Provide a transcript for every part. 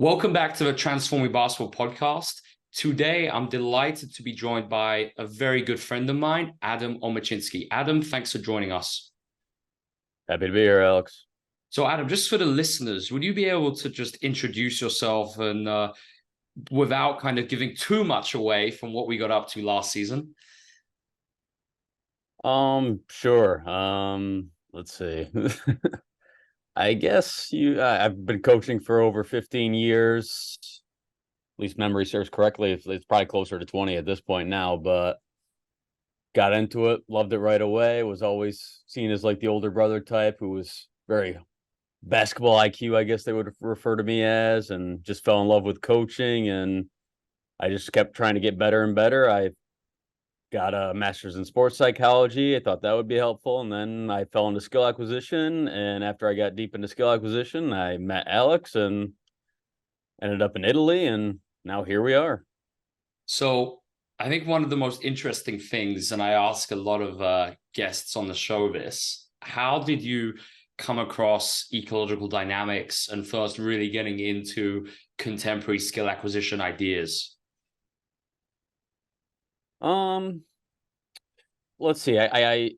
Welcome back to the Transforming Basketball podcast. Today, I'm delighted to be joined by a very good friend of mine, Adam Omiecinski. Adam, thanks for joining us. Happy to be here, Alex. So, Adam, just for the listeners, would you be able to just introduce yourself and without kind of giving too much away from what we got up to last season? Sure. Let's see. I guess I've been coaching for over 15 years. At least memory serves correctly. It's probably closer to 20 at this point now, but got into it, loved it right away. Was always seen as like the older brother type who was very basketball IQ, I guess they would refer to me as, and just fell in love with coaching. And I just kept trying to get better and better. I got a master's in sports psychology. I thought that would be helpful. And then I fell into skill acquisition. And after I got deep into skill acquisition, I met Alex and ended up in Italy. And now here we are. So, I think one of the most interesting things, and I ask a lot of guests on the show this, how did you come across ecological dynamics and first really getting into contemporary skill acquisition ideas? Let's see. I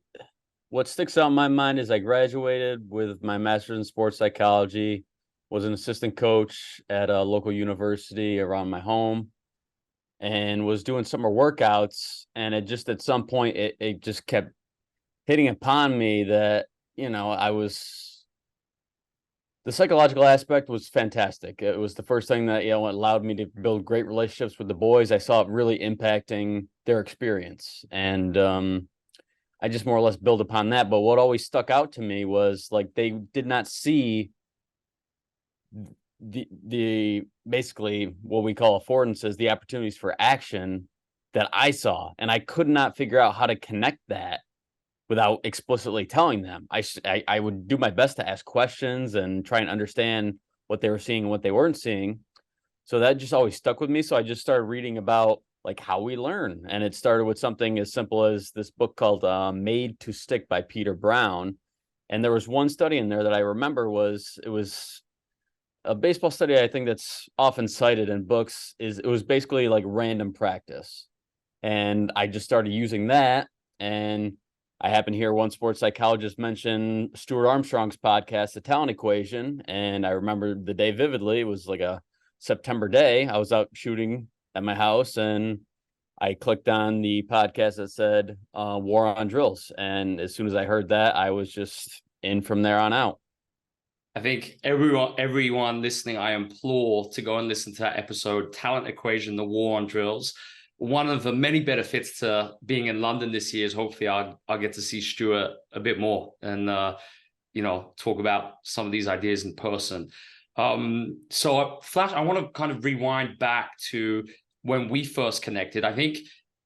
what sticks out in my mind is I graduated with my master's in sports psychology, was an assistant coach at a local university around my home, and was doing summer workouts. And it just at some point it just kept hitting upon me that, I was the psychological aspect was fantastic. It was the first thing that, allowed me to build great relationships with the boys. I saw it really impacting their experience. And I just more or less build upon that. But what always stuck out to me was like they did not see the basically what we call affordances, the opportunities for action that I saw. And I could not figure out how to connect that without explicitly telling them. I would do my best to ask questions and try and understand what they were seeing and what they weren't seeing. So that just always stuck with me. So I just started reading about like how we learn. And it started with something as simple as this book called Made to Stick by Peter Brown. And there was one study in there that I remember it was a baseball study I think that's often cited in books. It was basically like random practice. And I just started using that. And I happened to hear one sports psychologist mention Stuart Armstrong's podcast, The Talent Equation. And I remember the day vividly. It was like a September day. I was out shooting at my house and I clicked on the podcast that said War on Drills. And as soon as I heard that, I was just in from there on out. I think everyone listening, I implore to go and listen to that episode, Talent Equation, the War on Drills. One of the many benefits to being in London this year is hopefully I'll get to see Stuart a bit more and talk about some of these ideas in person. So Flash, I want to kind of rewind back to when we first connected. I think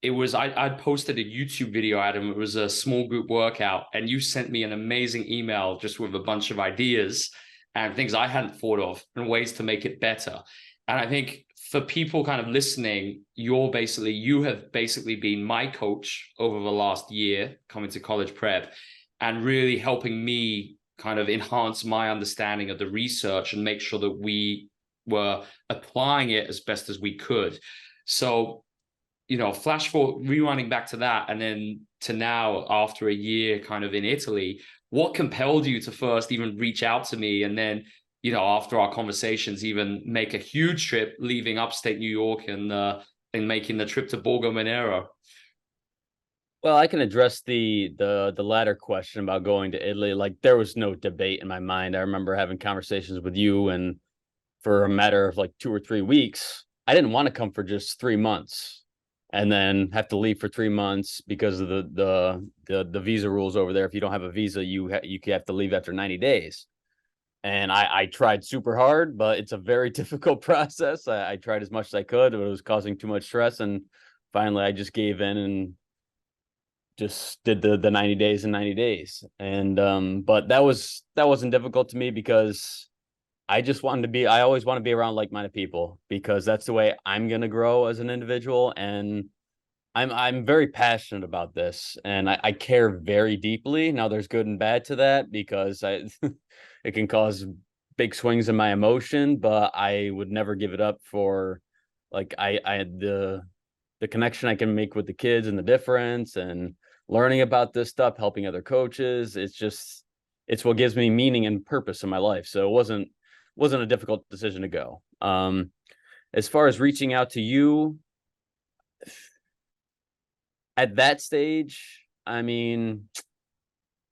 it was I'd posted a YouTube video, Adam. It was a small group workout, and you sent me an amazing email just with a bunch of ideas and things I hadn't thought of and ways to make it better. And I think for people kind of listening, you have basically been my coach over the last year coming to college prep and really helping me kind of enhance my understanding of the research and make sure that we were applying it as best as we could. So, flash forward, rewinding back to that, and then to now after a year kind of in Italy, what compelled you to first even reach out to me and then, after our conversations, even make a huge trip, leaving upstate New York and making the trip to Borgo Monero? Well, I can address the latter question about going to Italy. Like there was no debate in my mind. I remember having conversations with you, and for a matter of like 2 or 3 weeks, I didn't want to come for just 3 months and then have to leave for 3 months because of the visa rules over there. If you don't have a visa, you have to leave after 90 days. And I tried super hard, but it's a very difficult process. I tried as much as I could, but it was causing too much stress. And finally, I just gave in and just did the 90 days in 90 days. And but that wasn't difficult to me because I always want to be around like-minded people because that's the way I'm going to grow as an individual. And I'm very passionate about this and I care very deeply. Now there's good and bad to that because it can cause big swings in my emotion, but I would never give it up for like I had the connection I can make with the kids and the difference and learning about this stuff, helping other coaches. It's what gives me meaning and purpose in my life. So it wasn't a difficult decision to go. As far as reaching out to you at that stage, I mean,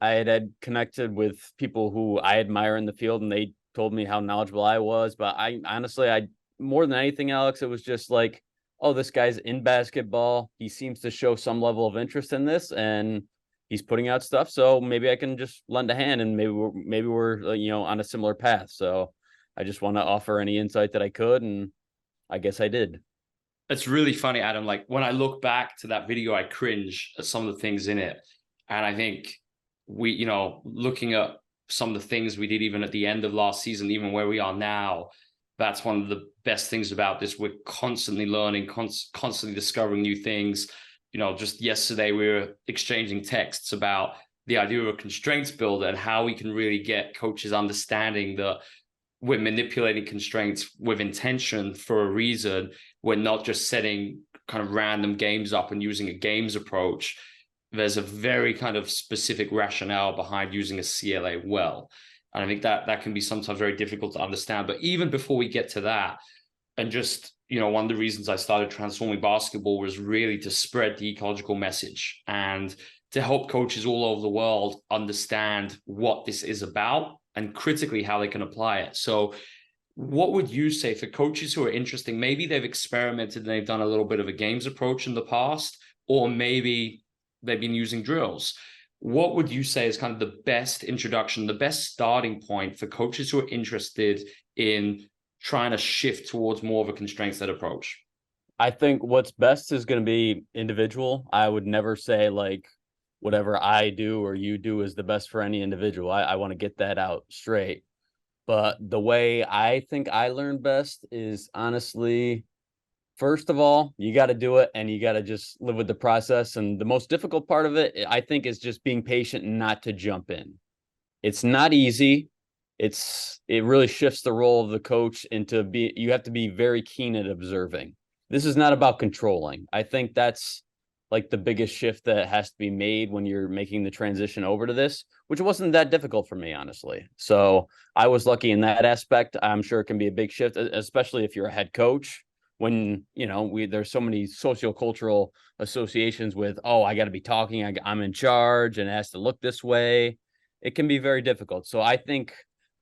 I had connected with people who I admire in the field, and they told me how knowledgeable I was. But I honestly, more than anything, Alex, it was just like, oh, this guy's in basketball. He seems to show some level of interest in this, and he's putting out stuff. So maybe I can just lend a hand, and maybe we're on a similar path. So I just want to offer any insight that I could, and I guess I did. It's really funny, Adam. Like when I look back to that video, I cringe at some of the things in it. And I think looking at some of the things we did even at the end of last season, even where we are now, that's one of the best things about this. We're constantly learning, constantly discovering new things. Just yesterday we were exchanging texts about the idea of a constraints builder and how we can really get coaches understanding that we're manipulating constraints with intention for a reason. We're not just setting kind of random games up and using a games approach. There's a very kind of specific rationale behind using a CLA well. And I think that can be sometimes very difficult to understand. But even before we get to that, and just, one of the reasons I started Transforming Basketball was really to spread the ecological message and to help coaches all over the world understand what this is about and critically how they can apply it. So what would you say for coaches who are interested? Maybe they've experimented and they've done a little bit of a games approach in the past, or maybe they've been using drills. What would you say is kind of the best introduction, the best starting point for coaches who are interested in trying to shift towards more of a constraints-led approach? I think what's best is going to be individual. I would never say like whatever I do or you do is the best for any individual. I want to get that out straight. But the way I think I learn best is honestly, first of all, you got to do it and you got to just live with the process. And the most difficult part of it, I think, is just being patient and not to jump in. It's not easy. It really shifts the role of the coach you have to be very keen at observing. This is not about controlling. I think that's like the biggest shift that has to be made when you're making the transition over to this, which wasn't that difficult for me, honestly. So I was lucky in that aspect. I'm sure it can be a big shift, especially if you're a head coach, when, there's so many sociocultural associations with, oh, I got to be talking, I'm in charge and it has to look this way. It can be very difficult. So I think,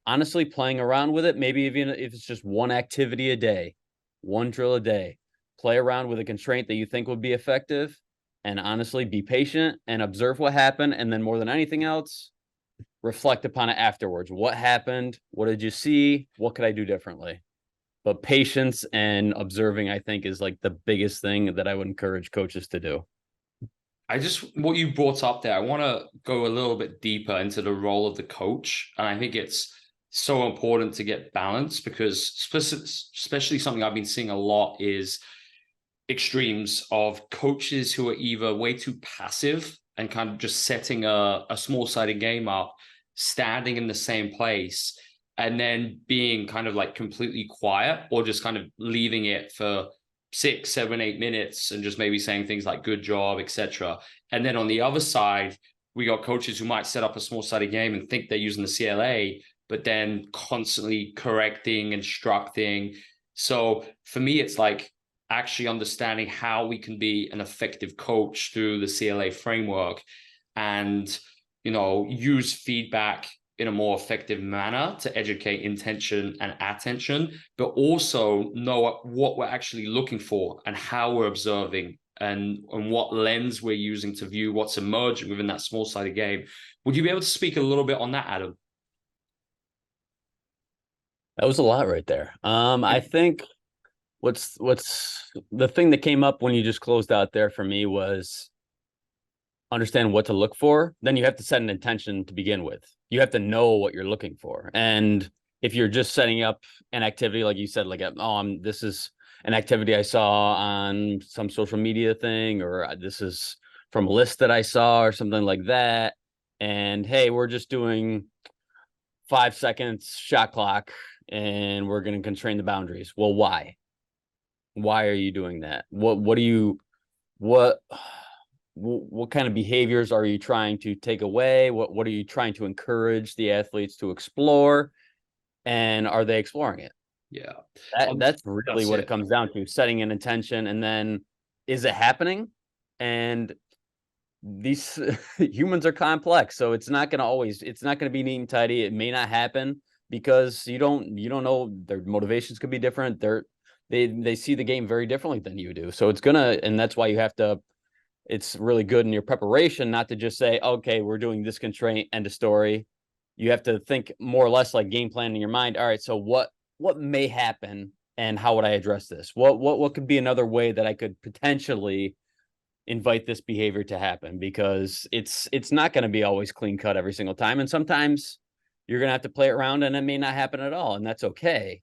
honestly, playing around with it, maybe even if it's just one activity a day, one drill a day, play around with a constraint that you think would be effective, and honestly be patient and observe what happened. And then more than anything else, reflect upon it afterwards. What happened? What did you see? What could I do differently? But patience and observing, I think, is like the biggest thing that I would encourage coaches to do. What you brought up there, I want to go a little bit deeper into the role of the coach. And I think it's so important to get balance, because especially something I've been seeing a lot is extremes of coaches who are either way too passive and kind of just setting a small-sided game up, standing in the same place, and then being kind of like completely quiet, or just kind of leaving it for 6, 7, 8 minutes and just maybe saying things like good job, etc. And then on the other side, we got coaches who might set up a small-sided game and think they're using the CLA, but then constantly correcting, instructing. So for me, it's like actually understanding how we can be an effective coach through the CLA framework and, use feedback in a more effective manner to educate intention and attention, but also know what we're actually looking for and how we're observing and what lens we're using to view what's emerging within that small-sided game. Would you be able to speak a little bit on that, Adam? That was a lot right there. I think what's the thing that came up when you just closed out there for me was understand what to look for. Then you have to set an intention to begin with. You have to know what you're looking for. And if you're just setting up an activity, like you said, like, this is an activity I saw on some social media thing, or this is from a list that I saw or something like that. And hey, we're just doing 5 seconds shot clock and we're going to constrain the boundaries. Well, why? Why are you doing that? What kind of behaviors are you trying to take away? What are you trying to encourage the athletes to explore? And are they exploring it? Yeah. That's really what it it comes down to, setting an intention, and then is it happening? And these humans are complex, so it's not going to be neat and tidy. It may not happen because you don't know, their motivations could be different. They see the game very differently than you do. So and that's why you have to, it's really good in your preparation not to just say, okay, we're doing this constraint, end of story. You have to think more or less like game plan in your mind. All right, so what may happen and how would I address this? What could be another way that I could potentially invite this behavior to happen? Because it's not going to be always clean cut every single time. And sometimes you're going to have to play it around and it may not happen at all. And that's okay.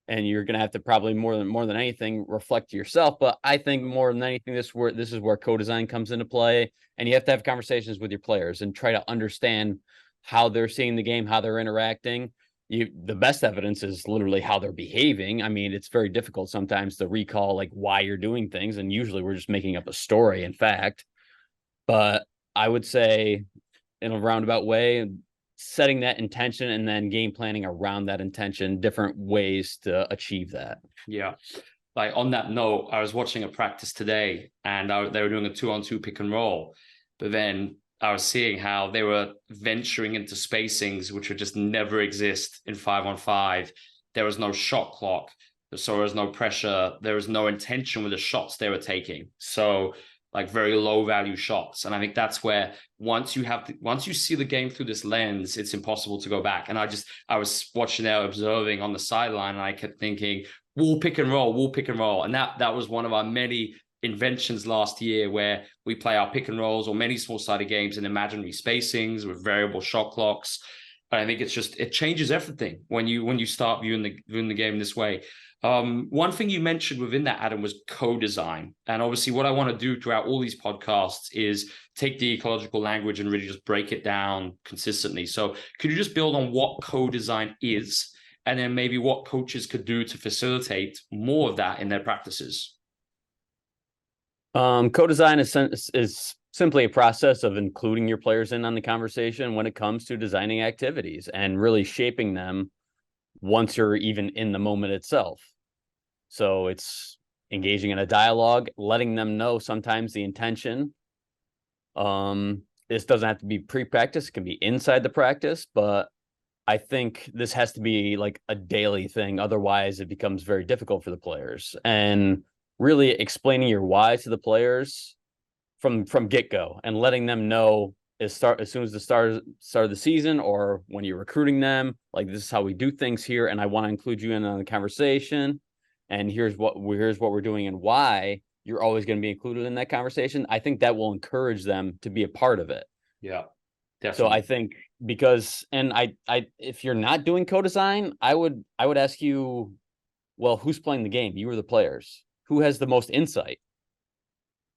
And you're going to have to probably more than anything reflect yourself. But I think more than anything, this is where co-design comes into play. And you have to have conversations with your players and try to understand how they're seeing the game, how they're interacting. The best evidence is literally how they're behaving. I mean, it's very difficult sometimes to recall like why you're doing things. And usually we're just making up a story, in fact. But I would say in a roundabout way, setting that intention and then game planning around that intention, different ways to achieve that. Yeah. Like on that note, I was watching a practice today and they were doing a 2-on-2 pick and roll, but then I was seeing how they were venturing into spacings, which would just never exist in 5-on-5. There was no shot clock. So there was no pressure. There was no intention with the shots they were taking. So like very low value shots. And I think that's where once you see the game through this lens, it's impossible to go back. And I was watching there, observing on the sideline, and I kept thinking, we'll pick and roll. And that was one of our many inventions last year, where we play our pick and rolls or many small-sided games in imaginary spacings with variable shot clocks. But I think it changes everything when you start viewing the game this way. One thing you mentioned within that, Adam, was co-design. And obviously what I want to do throughout all these podcasts is take the ecological language and really just break it down consistently. So could you just build on what co-design is, and then maybe what coaches could do to facilitate more of that in their practices? Co-design is simply a process of including your players in on the conversation when it comes to designing activities and really shaping them once you're even in the moment itself. So it's engaging in a dialogue, letting them know sometimes the intention. This doesn't have to be pre-practice, it can be inside the practice, but I think this has to be like a daily thing. Otherwise, it becomes very difficult for the players. And really explaining your why to the players from get-go and letting them know as soon as the start of the season, or when you're recruiting them, like, this is how we do things here, and I want to include you in on the conversation, and here's what we're doing and why you're always going to be included in that conversation. I think that will encourage them to be a part of it. Yeah, definitely. So I think if you're not doing co-design, I would ask you, well, who's playing the game? You or the players? Who has the most insight?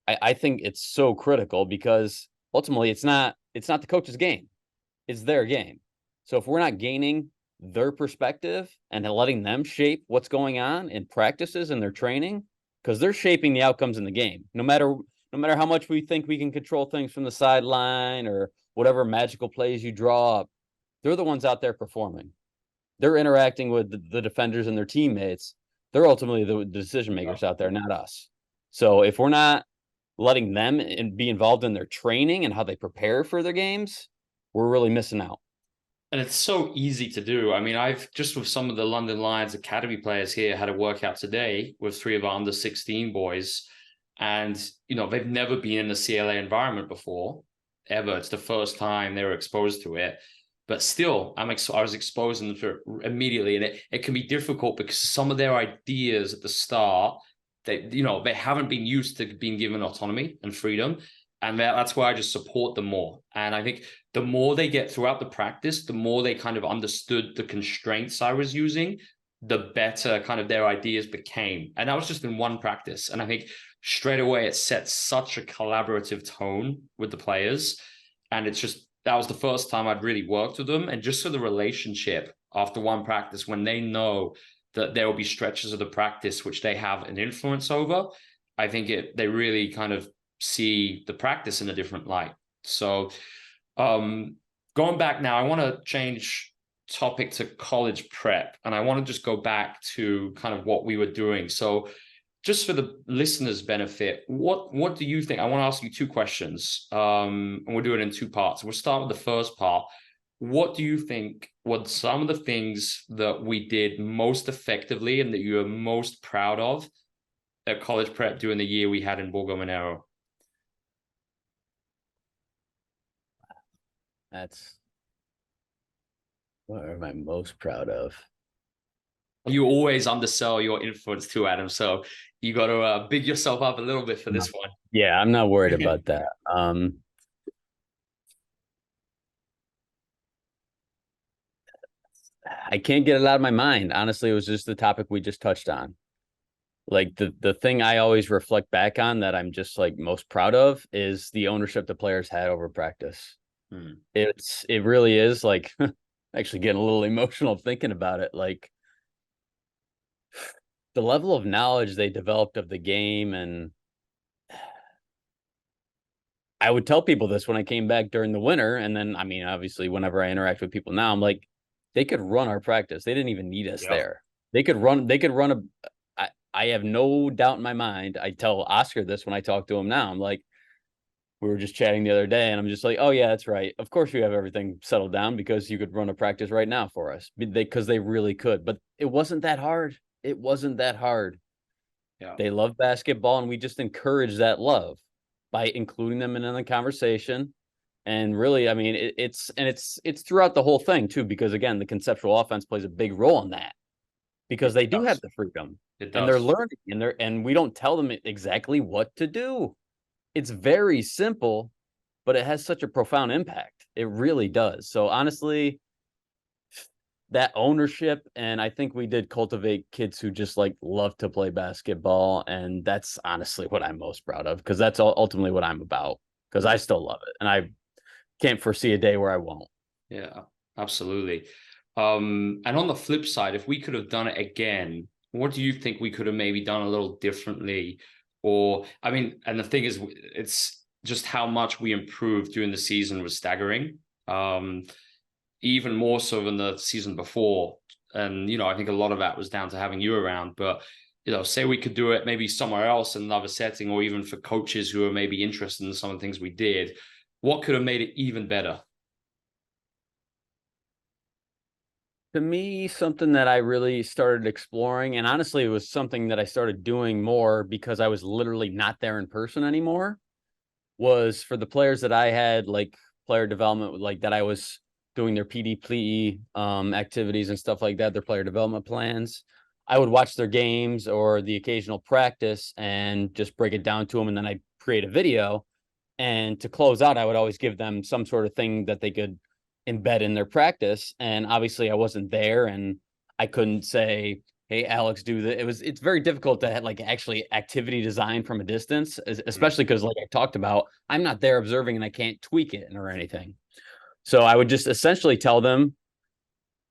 I think it's so critical, because ultimately it's not the coach's game, it's their game. So if we're not gaining their perspective and letting them shape what's going on in practices and their training, because they're shaping the outcomes in the game, no matter how much we think we can control things from the sideline or whatever magical plays you draw up, they're the ones out there performing. They're interacting with the defenders and their teammates. They're ultimately the decision makers out there, not us. So if we're not letting them be involved in their training and how they prepare for their games, we're really missing out. And it's so easy to do. I mean, I've just, with some of the London Lions Academy players here, had a workout today with 3 of our under 16 boys. And, they've never been in a CLA environment before, ever. It's the first time they were exposed to it. But still, I was exposing them to it immediately. And it can be difficult because some of their ideas at the start, they haven't been used to being given autonomy and freedom. And that's why I just support them more. And I think the more they get throughout the practice, the more they kind of understood the constraints I was using, the better kind of their ideas became. And that was just in one practice. And I think straight away it sets such a collaborative tone with the players. And it's just that was the first time I'd really worked with them. And just for the relationship after one practice, when they know that there will be stretches of the practice which they have an influence over, I think they really kind of see the practice in a different light. So going back now, I want to change topic to college prep, and I want to just go back to kind of what we were doing. So just for the listeners' benefit, what do you think? I want to ask you two questions, and we'll do it in two parts. We'll start with the first part. What do you think were some of the things that we did most effectively and that you are most proud of at college prep during the year we had in Borgo Monero? What am I most proud of? You always undersell your influence too, Adam. So you got to big yourself up a little bit for this one. Yeah, I'm not worried about that. I can't get it out of my mind. Honestly, it was just the topic we just touched on. Like the thing I always reflect back on that I'm just like most proud of is the ownership the players had over practice. It really is like actually getting a little emotional thinking about it. Like the level of knowledge they developed of the game. And I would tell people this when I came back during the winter. And then, I mean, obviously, whenever I interact with people now, I'm like, they could run our practice. They didn't even need us there. They could run I have no doubt in my mind. I tell Oscar this when I talk to him now. I'm like, we were just chatting the other day, and I'm just like, oh, yeah, that's right. Of course you have everything settled down because you could run a practice right now for us because they really could. But it wasn't that hard. It wasn't that hard. Yeah. They love basketball, and we just encourage that love by including them in the conversation. And really, I mean, it's throughout the whole thing, too, because, again, the conceptual offense plays a big role in that because they do have the freedom. And they're learning, and we don't tell them exactly what to do. It's very simple, but it has such a profound impact. It really does. So honestly, that ownership, and I think we did cultivate kids who just like love to play basketball, and that's honestly what I'm most proud of, because that's ultimately what I'm about, because I still love it, and I can't foresee a day where I won't. Yeah, absolutely. And on the flip side, if we could have done it again, what do you think we could have maybe done a little differently? Or, I mean, and the thing is, it's just how much we improved during the season was staggering. Even more so than the season before. And, you know, I think a lot of that was down to having you around. But, you know, say we could do it maybe somewhere else in another setting, or even for coaches who are maybe interested in some of the things we did, what could have made it even better? To me, something that I really started exploring, and honestly, it was something that I started doing more because I was literally not there in person anymore, was for the players that I had, like player development, like that I was doing their PDP activities and stuff like that, their player development plans. I would watch their games or the occasional practice and just break it down to them. And then I'd create a video. And to close out, I would always give them some sort of thing that they could embed in their practice. And obviously I wasn't there, and I couldn't say, hey, Alex, do that. It's very difficult to have like actually activity design from a distance, especially because like I talked about, I'm not there observing and I can't tweak it or anything. So I would just essentially tell them,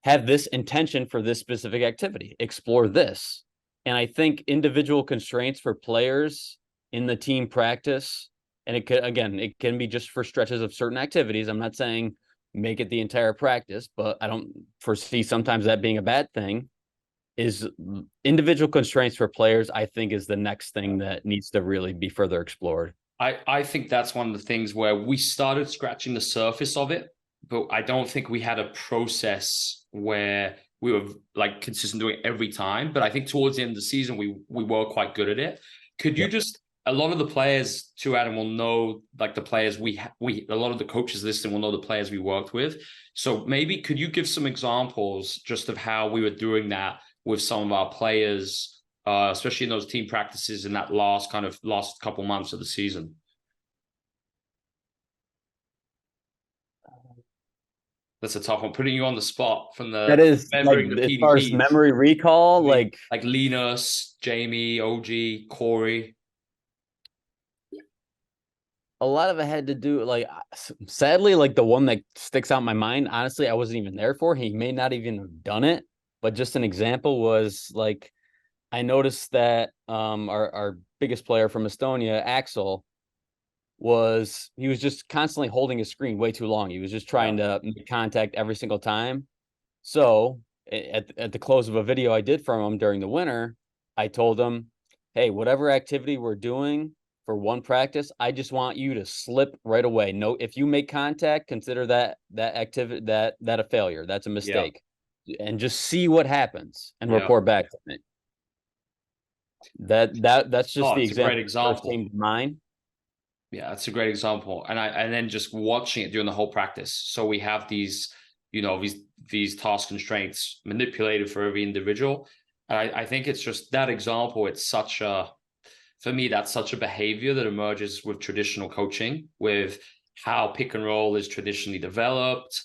have this intention for this specific activity, explore this. And I think individual constraints for players in the team practice, and it could, again, it can be just for stretches of certain activities. I'm not saying make it the entire practice, but I don't foresee sometimes that being a bad thing. Is individual constraints for players, I think, is the next thing that needs to really be further explored. I think that's one of the things where we started scratching the surface of it, but I don't think we had a process where we were like consistent doing it every time. But I think towards the end of the season, we were quite good at it. Could you just, a lot of the players too, Adam, will know, like the players a lot of the coaches listening will know the players we worked with. So maybe could you give some examples just of how we were doing that with some of our players, especially in those team practices in that last couple months of the season? That's a tough one. Putting you on the spot from the that is memory, like, the as PDPs. far as memory recall, like Linus, Jamie, OG, Corey. a lot of it had to do, like, sadly, like the one that sticks out in my mind, honestly, I wasn't even there for. He may not even have done it, but just an example was like, I noticed that our biggest player from Estonia, Axel, he was just constantly holding his screen way too long. He was just trying to make contact every single time. So at the close of a video I did from him during the winter, I told him, hey, whatever activity we're doing for one practice, I just want you to slip right away. No, if you make contact, consider that activity that a failure. That's a mistake. And just see what happens and report back to me. That's just the it's a great example that example. came to mind. Yeah, that's a great example. And then just watching it during the whole practice. So we have these, these task constraints manipulated for every individual. And I think it's just that example. It's for me, that's such a behavior that emerges with traditional coaching, with how pick and roll is traditionally developed,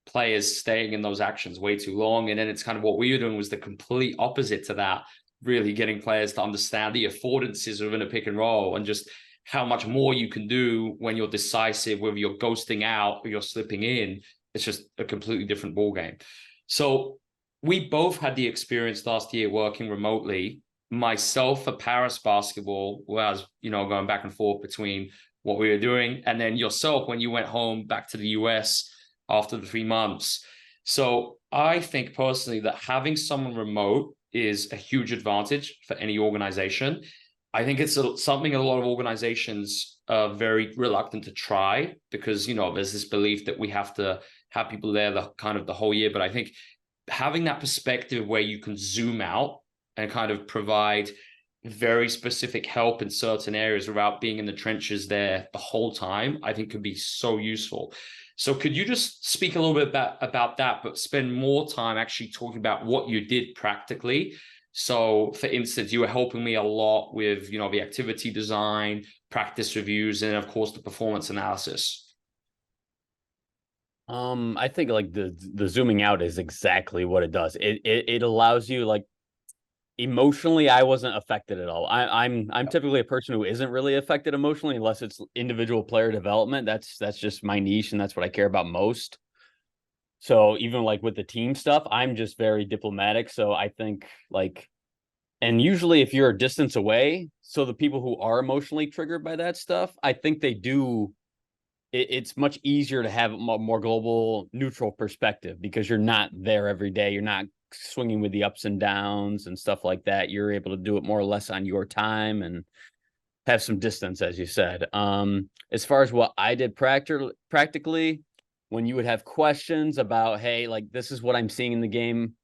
players staying in those actions way too long. And then it's kind of what we were doing was the complete opposite to that, really getting players to understand the affordances within a pick and roll and just how much more you can do when you're decisive, whether you're ghosting out or you're slipping in. It's just a completely different ballgame. So we both had the experience last year working remotely. Myself for Paris basketball, where I was, going back and forth between what we were doing, and then yourself when you went home back to the US after the 3 months. So I think personally that having someone remote is a huge advantage for any organization. I think it's something a lot of organizations are very reluctant to try because, there's this belief that we have to have people there the whole year. But I think having that perspective where you can zoom out and kind of provide very specific help in certain areas without being in the trenches there the whole time, I think could be so useful. So could you just speak a little bit about that, but spend more time actually talking about what you did practically? So for instance, you were helping me a lot with, the activity design, practice reviews, and of course the performance analysis. I think like the zooming out is exactly what it does. It allows you, like, emotionally, I wasn't affected at all. I'm typically a person who isn't really affected emotionally unless it's individual player development. That's just my niche and that's what I care about most. So even like with the team stuff, I'm just very diplomatic. So I think like, and usually if you're a distance away, so the people who are emotionally triggered by that stuff, I think they do. It's much easier to have a more global, neutral perspective because you're not there every day. You're not swinging with the ups and downs and stuff like that. You're able to do it more or less on your time and have some distance, as you said. As far as what I did practically, when you would have questions about, hey, like, this is what I'm seeing in the game,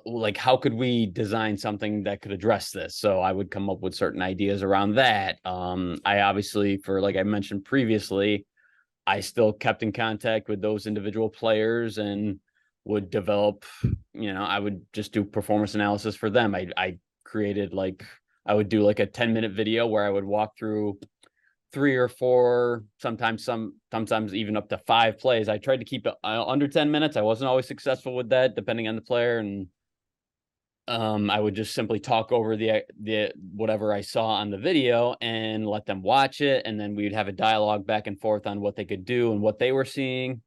like, how could we design something that could address this? So I would come up with certain ideas around that. I obviously, for like I mentioned previously, I still kept in contact with those individual players and would develop, I would just do performance analysis for them. I created I would do like a 10-minute video where I would walk through 3 or 4, sometimes even up to 5 plays. I tried to keep it under 10 minutes. I wasn't always successful with that, depending on the player. And I would just simply talk over the whatever I saw on the video and let them watch it. And then we would have a dialogue back and forth on what they could do and what they were seeing.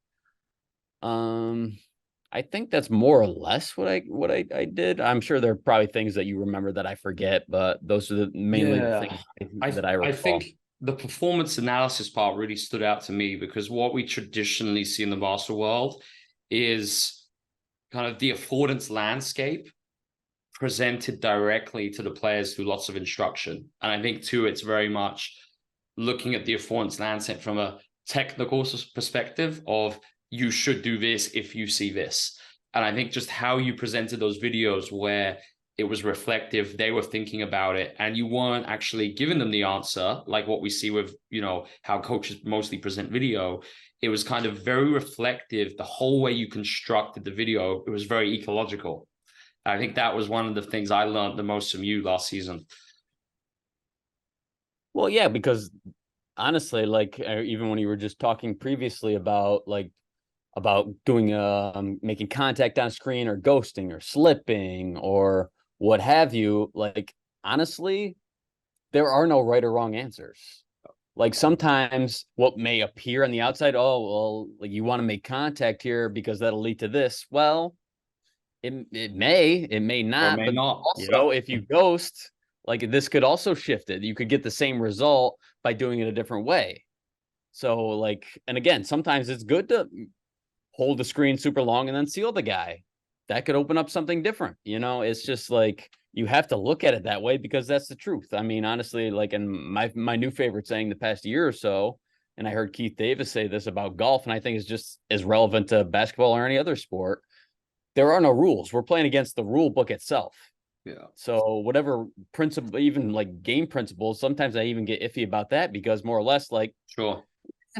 I think that's more or less what I did. I'm sure there are probably things that you remember that I forget, but those are mainly the things that I recall. I think the performance analysis part really stood out to me because what we traditionally see in the basketball world is kind of the affordance landscape presented directly to the players through lots of instruction. And I think too, it's very much looking at the affordance landscape from a technical perspective of you should do this if you see this. And I think just how you presented those videos where it was reflective, they were thinking about it, and you weren't actually giving them the answer, like what we see with, how coaches mostly present video. It was kind of very reflective. The whole way you constructed the video, it was very ecological. I think that was one of the things I learned the most from you last season. Well, yeah, because honestly, like even when you were just talking previously about doing making contact on screen or ghosting or slipping or what have you, like honestly, there are no right or wrong answers. like sometimes what may appear on the outside, oh, well, like you want to make contact here because that'll lead to this. Well, it may Or not, may but not. also Yep. if you ghost, like this could also shift it. You could get the same result by doing it a different way. So like, and again, sometimes it's good to hold the screen super long and then seal the guy. That could open up something different. It's just like you have to look at it that way because that's the truth. I mean, honestly, like in my new favorite saying the past year or so, and I heard Keith Davis say this about golf, and I think it's just as relevant to basketball or any other sport. There are no rules. We're playing against the rule book itself. Yeah. So whatever principle, even like game principles, sometimes I even get iffy about that because more or less like Sure.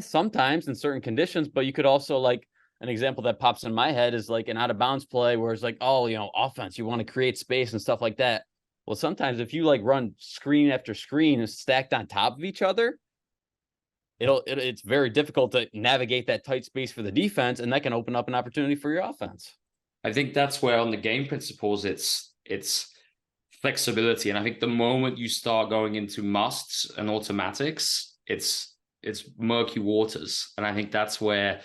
sometimes in certain conditions, but you could also like an example that pops in my head is like an out of bounds play where it's like, oh, offense, you want to create space and stuff like that. Well, sometimes if you like run screen after screen stacked on top of each other, it's very difficult to navigate that tight space for the defense, and that can open up an opportunity for your offense. I think that's where on the game principles it's flexibility. And I think the moment you start going into musts and automatics, it's murky waters. And I think that's where,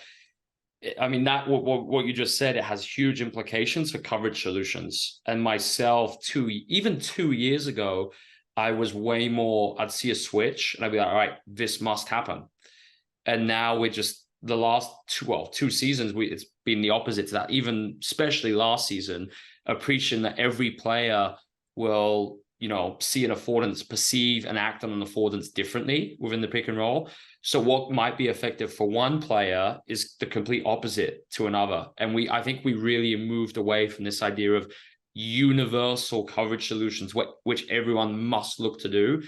I mean, that what you just said, it has huge implications for coverage solutions. And myself, even 2 years ago, I was way more, I'd see a switch and I'd be like, all right, this must happen. And now we're just the last two seasons, it's been the opposite to that. Even especially last season, appreciating that every player will, see an affordance, perceive and act on an affordance differently within the pick and roll. So what might be effective for one player is the complete opposite to another. And I think we really moved away from this idea of universal coverage solutions, which everyone must look to do,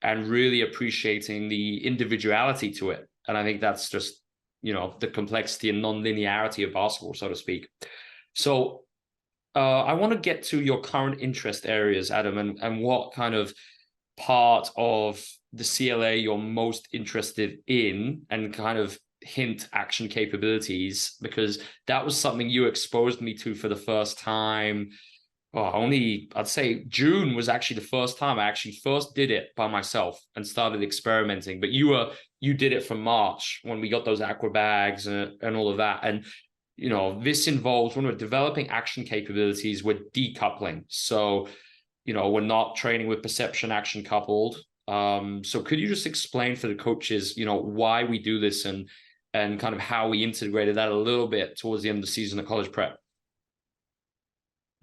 and really appreciating the individuality to it. And I think that's just, the complexity and non-linearity of basketball, so to speak. So I want to get to your current interest areas, Adam, and what kind of part of the CLA you're most interested in, and kind of hint action capabilities, because that was something you exposed me to for the first time. I'd say June was actually the first time I actually first did it by myself and started experimenting. But you did it from March when we got those aqua bags and all of that. And, this involves, when we're developing action capabilities, we're decoupling. So, we're not training with perception action coupled. So could you just explain for the coaches, why we do this and kind of how we integrated that a little bit towards the end of the season of college prep?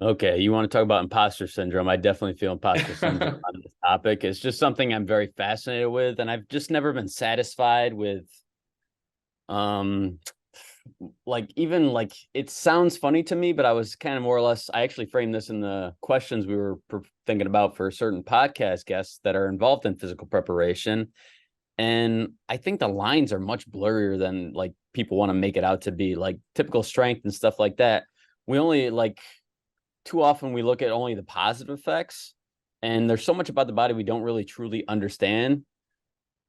Okay, you want to talk about imposter syndrome? I definitely feel imposter syndrome on this topic. It's just something I'm very fascinated with, and I've just never been satisfied with like even like it sounds funny to me, but I was kind of more or less, I actually framed this in the questions we were thinking about for certain podcast guests that are involved in physical preparation. And I think the lines are much blurrier than like people want to make it out to be. Like typical strength and stuff like that, we only like too often we look at only the positive effects, and there's so much about the body we don't really truly understand.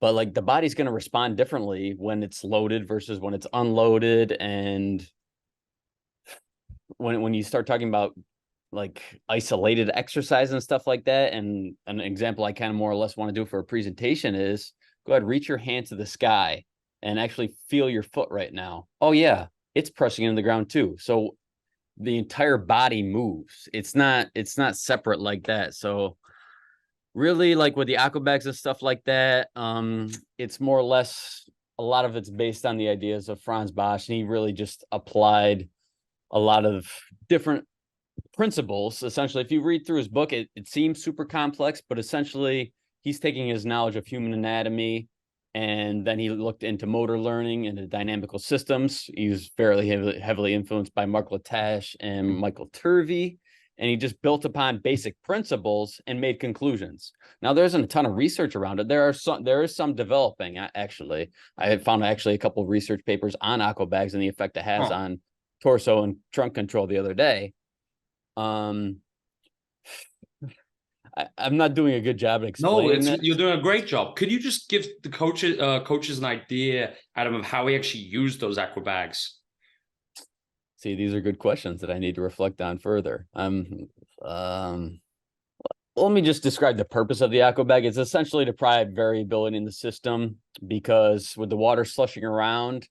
But like the body's going to respond differently when it's loaded versus when it's unloaded. And when you start talking about like isolated exercise and stuff like that, and an example I kind of more or less want to do for a presentation is go ahead, reach your hand to the sky and actually feel your foot right now. Oh yeah, it's pressing into the ground too. So the entire body moves. It's not separate like that. So really, like with the aquabags and stuff like that, it's more or less, a lot of it's based on the ideas of Franz Bosch, and he really just applied a lot of different principles. Essentially, if you read through his book, it seems super complex, but essentially he's taking his knowledge of human anatomy, and then he looked into motor learning and the dynamical systems. He was fairly heavily influenced by Mark Latache and Michael Turvey, and he just built upon basic principles and made conclusions. Now, there isn't a ton of research around it. There is some developing, actually. I had found actually a couple of research papers on aquabags and the effect it has on torso and trunk control the other day. I'm not doing a good job at explaining that. You're doing a great job. Could you just give the coaches an idea, Adam, of how we actually use those aqua bags? See, these are good questions that I need to reflect on further. Let me just describe the purpose of the aqua bag. It's essentially to provide variability in the system, because with the water slushing around,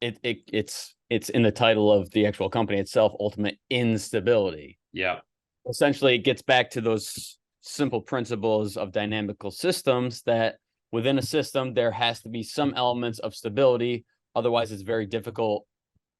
it's in the title of the actual company itself, ultimate instability. Yeah. Essentially, it gets back to those simple principles of dynamical systems, that within a system there has to be some elements of stability. Otherwise, it's very difficult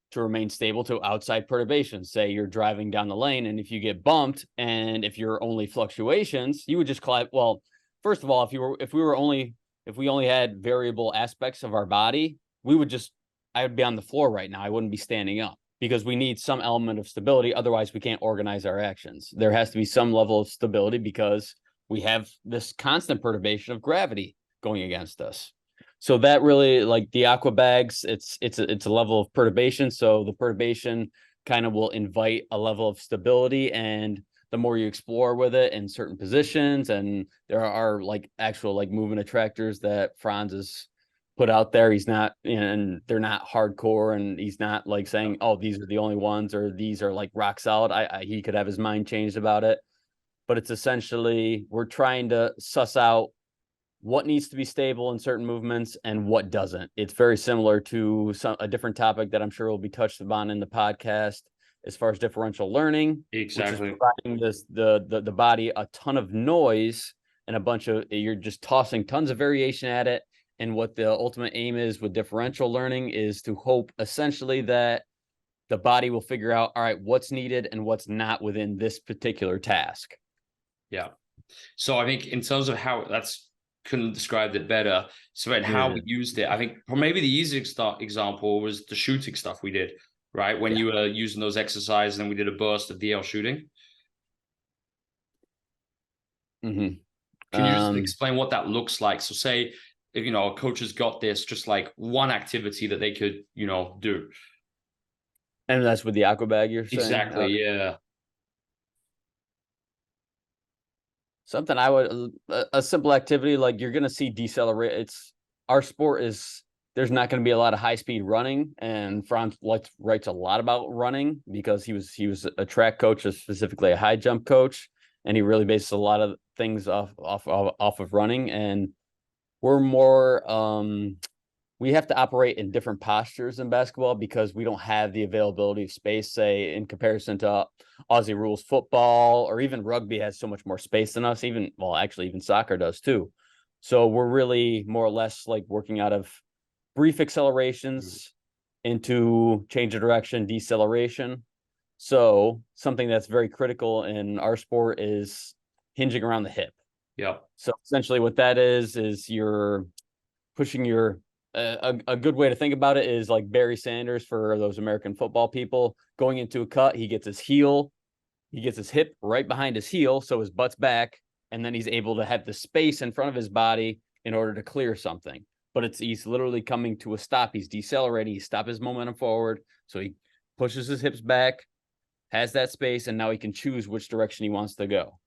to remain stable to outside perturbations. Say you're driving down the lane, and if you get bumped, and if you're only fluctuations, you would just collide. Well, first of all, if we only had variable aspects of our body, I would be on the floor right now. I wouldn't be standing up, because we need some element of stability. Otherwise, we can't organize our actions. There has to be some level of stability, because we have this constant perturbation of gravity going against us. So that really, like the aqua bags, it's a level of perturbation. So the perturbation kind of will invite a level of stability, and the more you explore with it in certain positions, and there are like actual like movement attractors that Franz has put out there. He's not, and they're not hardcore, and he's not like saying, oh, these are the only ones, or these are like rock solid. He could have his mind changed about it, but it's essentially, we're trying to suss out what needs to be stable in certain movements and what doesn't. It's very similar to a different topic that I'm sure will be touched upon in the podcast, as far as differential learning. Exactly. Which is providing the body a ton of noise, and you're just tossing tons of variation at it. And what the ultimate aim is with differential learning is to hope essentially that the body will figure out, all right, what's needed and what's not within this particular task. Yeah. So I think in terms of how couldn't describe it better. So about how we used it, I think maybe the easiest example was the shooting stuff we did, right? When you were using those exercises, and we did a burst of DL shooting. Mm-hmm. Can you just explain what that looks like? So say, if, a coach has got this, just like one activity that they could, do. And that's with the aqua bag, you're saying? Exactly. Yeah. Something I would, a simple activity, like you're going to see decelerate. Our sport is, there's not going to be a lot of high speed running. And Franz writes a lot about running, because he was a track coach, specifically a high jump coach. And he really bases a lot of things off of running. And we're more, we have to operate in different postures in basketball, because we don't have the availability of space, say, in comparison to Aussie rules football, or even rugby has so much more space than us. Even soccer does too. So we're really more or less like working out of brief accelerations into change of direction, deceleration. So something that's very critical in our sport is hinging around the hip. Yeah. So essentially what that is you're pushing your, a good way to think about it is like Barry Sanders, for those American football people, going into a cut, he gets his hip right behind his heel, so his butt's back, and then he's able to have the space in front of his body in order to clear something. But he's literally coming to a stop. He's decelerating. He stops his momentum forward, so he pushes his hips back, has that space, and now he can choose which direction he wants to go.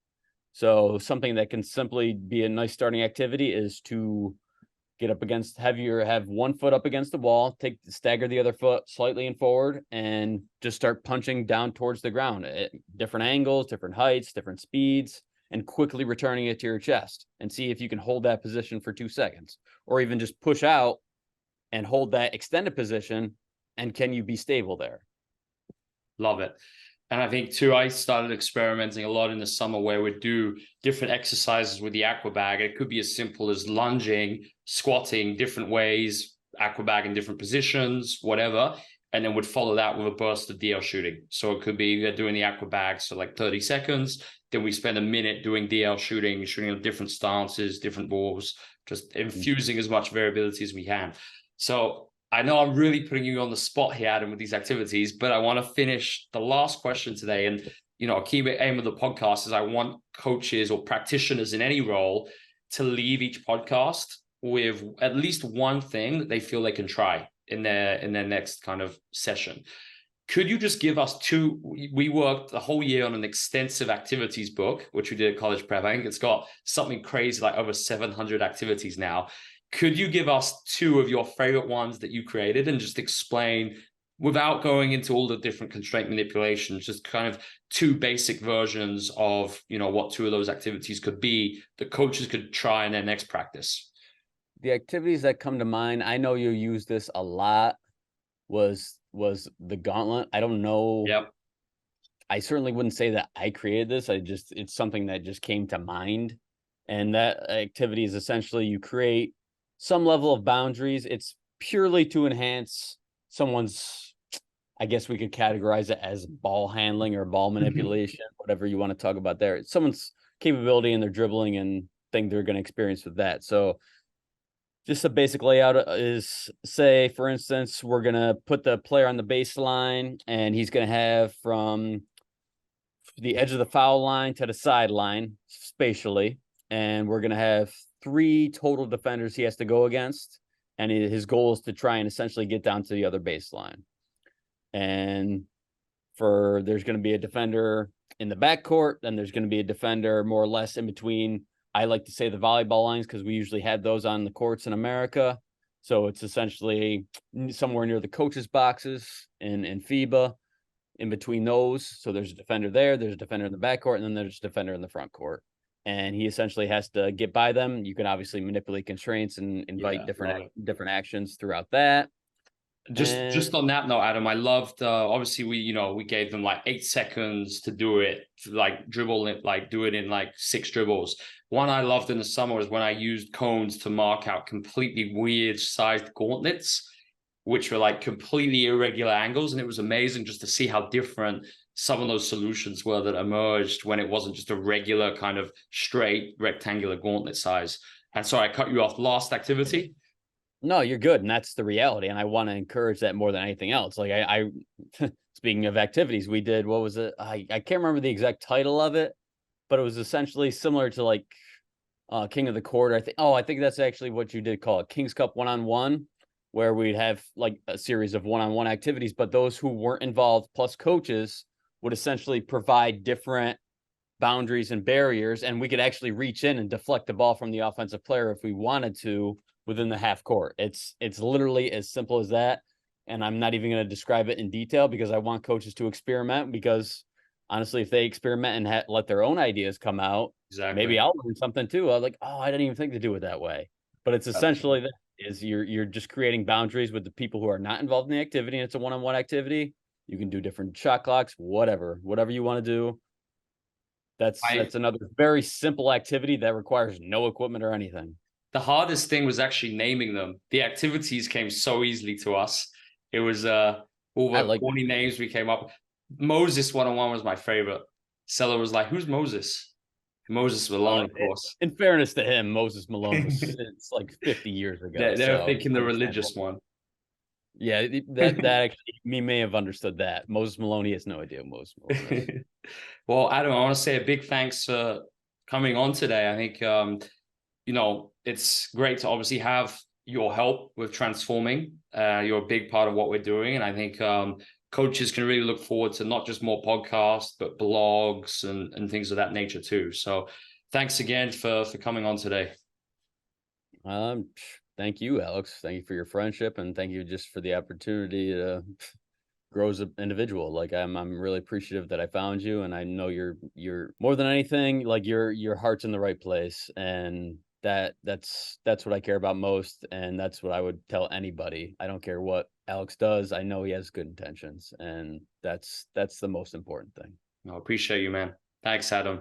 So something that can simply be a nice starting activity is to get up against, have one foot up against the wall, stagger the other foot slightly and forward, and just start punching down towards the ground at different angles, different heights, different speeds, and quickly returning it to your chest, and see if you can hold that position for 2 seconds, or even just push out and hold that extended position. And can you be stable there? Love it. And I think too, I started experimenting a lot in the summer, where we'd do different exercises with the aqua bag. It could be as simple as lunging, squatting, different ways, aqua bag in different positions, whatever. And then would follow that with a burst of DL shooting. So it could be doing the aqua bag, so like 30 seconds. Then we spend a minute doing DL shooting on different stances, different balls, just infusing as much variability as we can. So I know I'm really putting you on the spot here, Adam, with these activities, but I want to finish the last question today. And, a key aim of the podcast is I want coaches or practitioners in any role to leave each podcast with at least one thing that they feel they can try in their next kind of session. Could you just give us we worked the whole year on an extensive activities book, which we did at college prep. I think it's got something crazy, like over 700 activities now. Could you give us 2 of your favorite ones that you created, and just explain without going into all the different constraint manipulations, just kind of two basic versions of, what two of those activities could be that coaches could try in their next practice. The activities that come to mind, I know you use this a lot, was the gauntlet. I don't know. Yep. I certainly wouldn't say that I created this. It's something that just came to mind. And that activity is essentially you create some level of boundaries. It's purely to enhance someone's, I guess we could categorize it as ball handling or ball manipulation, whatever you want to talk about there. It's someone's capability in their dribbling and thing they're going to experience with that. So just a basic layout is, say, for instance, we're going to put the player on the baseline and he's going to have from the edge of the foul line to the sideline spatially. And we're going to have 3 total defenders he has to go against. And his goal is to try and essentially get down to the other baseline. And there's going to be a defender in the backcourt, then there's going to be a defender more or less in between. I like to say the volleyball lines because we usually had those on the courts in America. So it's essentially somewhere near the coaches' boxes in FIBA, in between those. So there's a defender there's a defender in the backcourt, and then there's a defender in the front court. And he essentially has to get by them. You can obviously manipulate constraints and invite different actions throughout that. Just on that note, Adam, I loved obviously we gave them like 8 seconds to do it, like dribble it, like do it in like 6 dribbles. One I loved in the summer was when I used cones to mark out completely weird sized gauntlets, which were like completely irregular angles. And it was amazing just to see how different some of those solutions were that emerged when it wasn't just a regular kind of straight rectangular gauntlet size. And so I cut you off. Last activity. No, you're good. And that's the reality. And I want to encourage that more than anything else. Like I speaking of activities, we did, what was it? I can't remember the exact title of it, but it was essentially similar to like King of the Court. I think that's actually what you did call it, King's Cup 1-on-1, where we'd have like a series of 1-on-1 activities, but those who weren't involved plus coaches would essentially provide different boundaries and barriers. And we could actually reach in and deflect the ball from the offensive player if we wanted to within the half court. It's literally as simple as that. And I'm not even going to describe it in detail because I want coaches to experiment, because honestly, if they experiment and let their own ideas come out, maybe I'll learn something too. I'm like, oh, I didn't even think to do it that way. But it's essentially that is you're just creating boundaries with the people who are not involved in the activity. And it's a 1-on-1 activity. You can do different shot clocks, whatever you want to do. That's another very simple activity that requires no equipment or anything. The hardest thing was actually naming them. The activities came so easily to us. It was all the corny names we came up. Moses 1-on-1 was my favorite. Seller was like, "Who's Moses?" Moses Malone, of course. In fairness to him, Moses Malone was it's like 50 years ago. They were thinking the religious one. Yeah, that actually, me may have understood that. Moses Malone, he has no idea who Moses Malone is. Well, Adam, I want to say a big thanks for coming on today. I think it's great to obviously have your help with transforming. You're a big part of what we're doing. And I think coaches can really look forward to not just more podcasts, but blogs and things of that nature too. So thanks again for coming on today. Thank you, Alex. Thank you for your friendship, and thank you just for the opportunity to grow as an individual. Like I'm really appreciative that I found you, and I know you're more than anything, like your heart's in the right place, and that's what I care about most, and that's what I would tell anybody. I don't care what Alex does. I know he has good intentions, and that's the most important thing. I appreciate you, man. Thanks, Adam.